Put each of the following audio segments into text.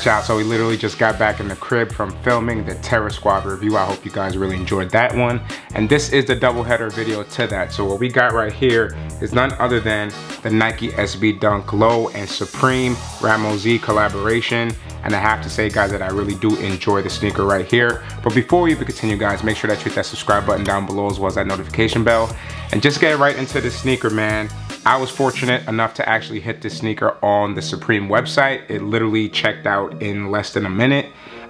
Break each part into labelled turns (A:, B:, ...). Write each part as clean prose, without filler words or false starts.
A: Watch out. So we literally just got back in the crib from filming the Terror Squad review. I hope you guys really enjoyed that one. And this is the doubleheader video to that. So what we got right here is none other than the Nike SB Dunk Low and Supreme Rammellzee collaboration. And I have to say, guys, that I really do enjoy the sneaker right here. But before we even continue, guys, make sure that you hit that subscribe button down below as well as that notification bell. And just get right into the sneaker, man. I was fortunate enough to actually hit this sneaker on the Supreme website. It literally checked out in less than a minute.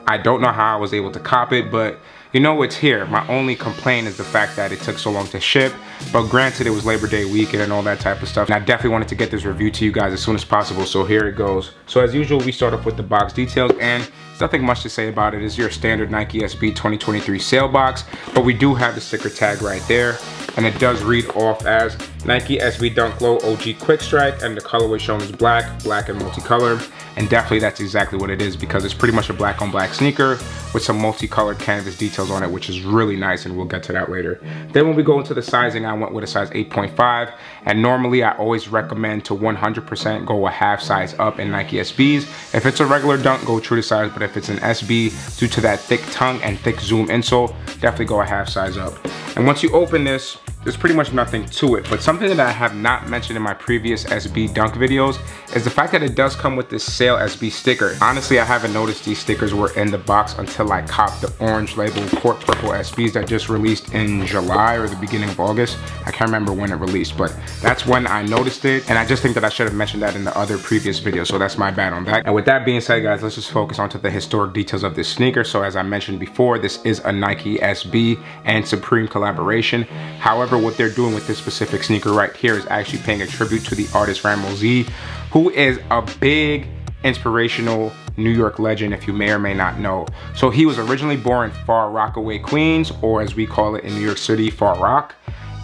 A: I don't know how I was able to cop it, but you know it's here. My only complaint is the fact that it took so long to ship. But granted, it was Labor Day weekend and all that type of stuff. And I definitely wanted to get this review to you guys as soon as possible. So here it goes. So as usual, we start off with the box details, and there's nothing much to say about it. It's your standard Nike SB 2023 sale box, but we do have the sticker tag right there. And it does read off as Nike SB Dunk Low OG Quick Strike, and the colorway shown is black and multicolored. And definitely that's exactly what it is, because it's pretty much a black on black sneaker with some multicolored canvas details on it, which is really nice, and we'll get to that later. Then when we go into the sizing, I went with a size 8.5, and normally I always recommend to 100% go a half size up in Nike SBs. If it's a regular dunk, go true to size, but if it's an SB, due to that thick tongue and thick zoom insole, definitely go a half size up. And once you open this, there's pretty much nothing to it. But something that I have not mentioned in my previous SB Dunk videos is the fact that it does come with this Sale SB sticker. Honestly, I haven't noticed these stickers were in the box until I copped the orange label Court Purple SBs that just released in July or the beginning of August. I can't remember when it released, but that's when I noticed it. And I just think that I should have mentioned that in the other previous video, so that's my bad on that. And with that being said, guys, let's just focus onto the historic details of this sneaker. So as I mentioned before, this is a Nike SB and Supreme collaboration. However, what they're doing with this specific sneaker right here is actually paying a tribute to the artist Rammellzee, who is a big inspirational New York legend, if you may or may not know. So he was originally born in Far Rockaway, Queens, or as we call it in New York City, Far Rock.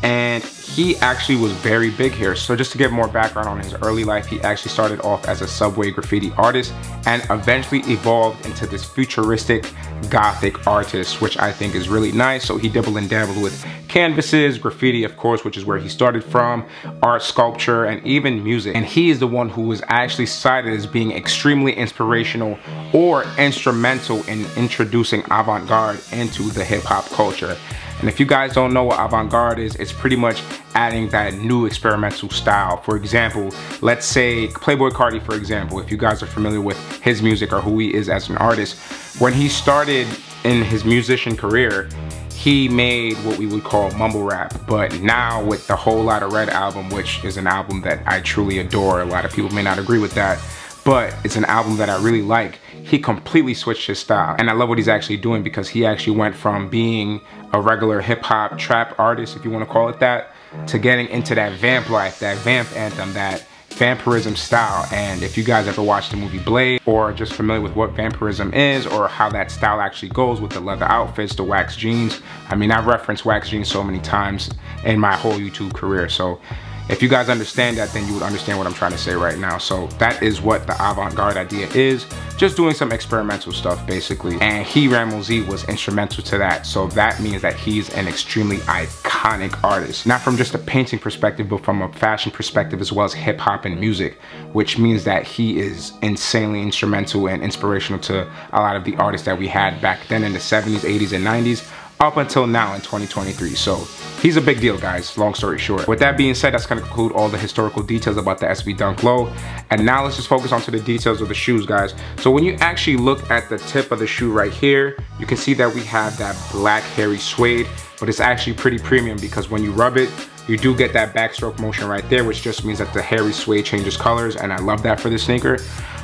A: And he actually was very big here. So just to give more background on his early life, he actually started off as a subway graffiti artist and eventually evolved into this futuristic gothic artist, which I think is really nice. So he dabbled and dabbled with canvases, graffiti, of course, which is where he started from, art, sculpture, and even music. And he is the one who was actually cited as being extremely inspirational or instrumental in introducing avant-garde into the hip-hop culture. And if you guys don't know what avant-garde is, it's pretty much adding that new experimental style. For example, let's say Playboi Carti, for example, if you guys are familiar with his music or who he is as an artist, when he started in his musician career, he made what we would call mumble rap. But now with the Whole Lotta Red album, which is an album that I truly adore, a lot of people may not agree with that, but it's an album that I really like, he completely switched his style. And I love what he's actually doing, because he actually went from being a regular hip hop trap artist, if you want to call it that, to getting into that vamp life, that vamp anthem, that vampirism style. And if you guys ever watched the movie Blade, or are just familiar with what vampirism is or how that style actually goes with the leather outfits, the wax jeans, I mean, I've referenced wax jeans so many times in my whole YouTube career. So if you guys understand that, then you would understand what I'm trying to say right now. So that is what the avant-garde idea is. Just doing some experimental stuff, basically. And he, Rammellzee, was instrumental to that. So that means that he's an extremely iconic artist. Not from just a painting perspective, but from a fashion perspective as well as hip hop and music. Which means that he is insanely instrumental and inspirational to a lot of the artists that we had back then in the 70s, 80s, and 90s. Up until now in 2023. So he's a big deal, guys, long story short. With that being said, that's gonna conclude all the historical details about the SB Dunk Low. And now let's just focus onto the details of the shoes, guys. So when you actually look at the tip of the shoe right here, you can see that we have that black hairy suede, but it's actually pretty premium, because when you rub it, you do get that backstroke motion right there, which just means that the hairy suede changes colors, and I love that for this sneaker.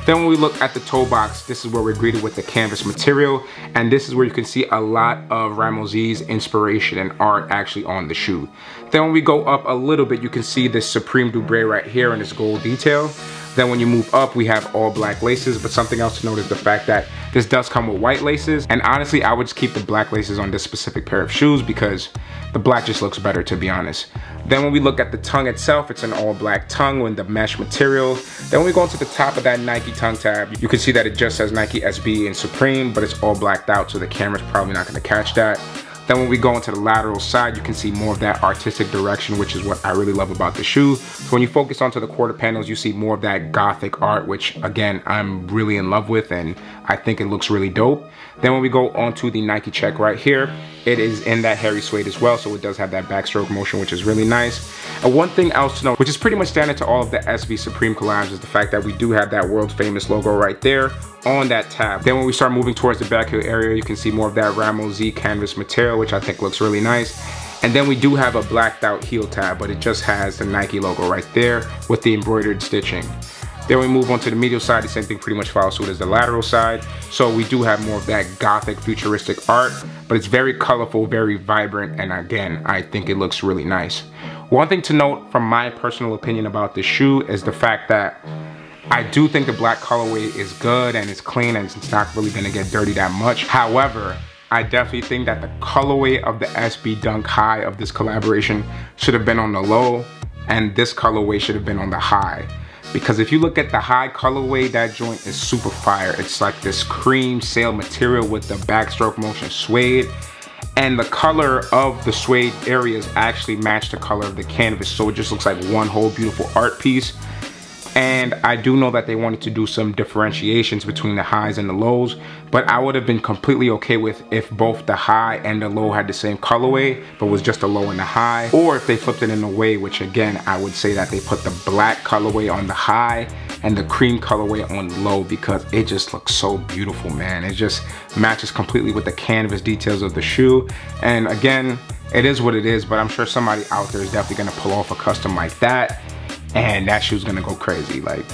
A: Then when we look at the toe box, this is where we're greeted with the canvas material, and this is where you can see a lot of Rammellzee's inspiration and art actually on the shoe. Then when we go up a little bit, you can see this Supreme Dubré right here in this gold detail. Then when you move up, we have all black laces, but something else to note is the fact that this does come with white laces, and honestly, I would just keep the black laces on this specific pair of shoes because the black just looks better, to be honest. Then when we look at the tongue itself, it's an all black tongue with the mesh material. Then when we go into the top of that Nike tongue tab, you can see that it just says Nike SB and Supreme, but it's all blacked out, so the camera's probably not gonna catch that. Then when we go into the lateral side, you can see more of that artistic direction, which is what I really love about the shoe. So when you focus onto the quarter panels, you see more of that gothic art, which again, I'm really in love with, and I think it looks really dope. Then when we go onto the Nike check right here, it is in that hairy suede as well, so it does have that backstroke motion, which is really nice. And one thing else to note, which is pretty much standard to all of the SB Supreme collabs, is the fact that we do have that world famous logo right there on that tab. Then when we start moving towards the back heel area, you can see more of that Rammellzee canvas material, which I think looks really nice. And then we do have a blacked out heel tab, but it just has the Nike logo right there with the embroidered stitching. Then we move on to the medial side, the same thing pretty much follows suit as the lateral side. So we do have more of that gothic futuristic art, but it's very colorful, very vibrant, and again, I think it looks really nice. One thing to note from my personal opinion about this shoe is the fact that I do think the black colorway is good and it's clean and it's not really gonna get dirty that much. However, I definitely think that the colorway of the SB Dunk High of this collaboration should have been on the low, and this colorway should have been on the high. Because if you look at the high colorway, that joint is super fire. It's like this cream sail material with the backstroke motion suede. And the color of the suede areas actually match the color of the canvas. So it just looks like one whole beautiful art piece. And I do know that they wanted to do some differentiations between the highs and the lows, but I would have been completely okay with if both the high and the low had the same colorway, but was just a low and the high, or if they flipped it in a way, which again, I would say that they put the black colorway on the high and the cream colorway on low, because it just looks so beautiful, man. It just matches completely with the canvas details of the shoe. And again, it is what it is, but I'm sure somebody out there is definitely gonna pull off a custom like that, and that shoe's gonna go crazy, like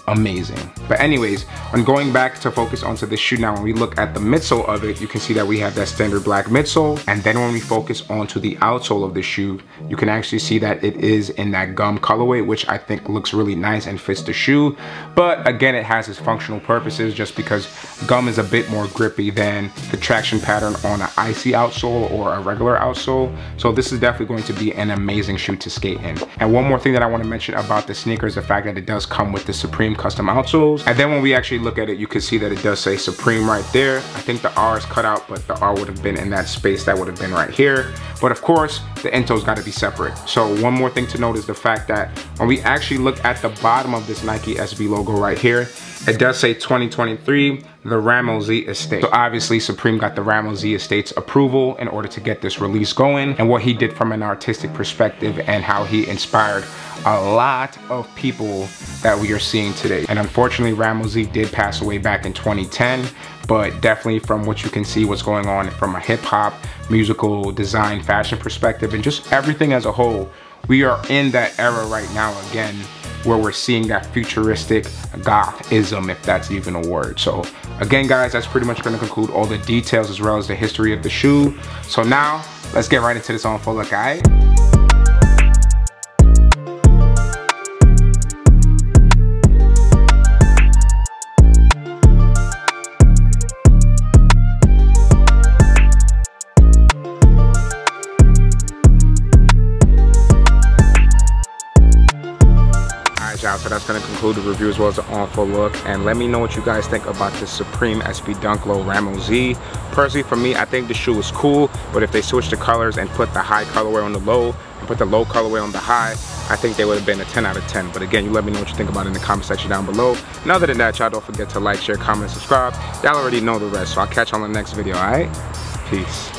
A: amazing. But anyways, when going back to focus onto this shoe now, when we look at the midsole of it, you can see that we have that standard black midsole. And then when we focus onto the outsole of the shoe, you can actually see that it is in that gum colorway, which I think looks really nice and fits the shoe. But again, it has its functional purposes, just because gum is a bit more grippy than the traction pattern on an icy outsole or a regular outsole. So this is definitely going to be an amazing shoe to skate in. And one more thing that I want to mention about the sneaker is the fact that it does come with the Supreme custom outsoles. And then when we actually look at it, you can see that it does say Supreme right there. I think the R is cut out, but the R would have been in that space that would have been right here. But of course, the into's got to be separate. So one more thing to note is the fact that when we actually look at the bottom of this Nike SB logo right here, it does say 2023, the Rammellzee estate. So obviously Supreme got the Rammellzee estate's approval in order to get this release going, and what he did from an artistic perspective and how he inspired a lot of people that we are seeing today. And unfortunately, Rammellzee did pass away back in 2010, but definitely from what you can see what's going on from a hip hop, musical, design, fashion perspective, and just everything as a whole, we are in that era right now again, where we're seeing that futuristic gothism, if that's even a word. So again, guys, that's pretty much gonna conclude all the details as well as the history of the shoe. So now, let's get right into this on full look, alright? So that's going to conclude the review as well as the on full look, and let me know what you guys think about this Supreme SB Dunk Low Rammellzee. Personally, for me, I think the shoe is cool, but if they switch the colors and put the high colorway on the low and put the low colorway on the high, I think they would have been a 10 out of 10. But again, you let me know what you think about it in the comment section down below. And other than that, y'all don't forget to like, share, comment, subscribe. Y'all already know the rest, so I'll catch you on the next video, alright? Peace.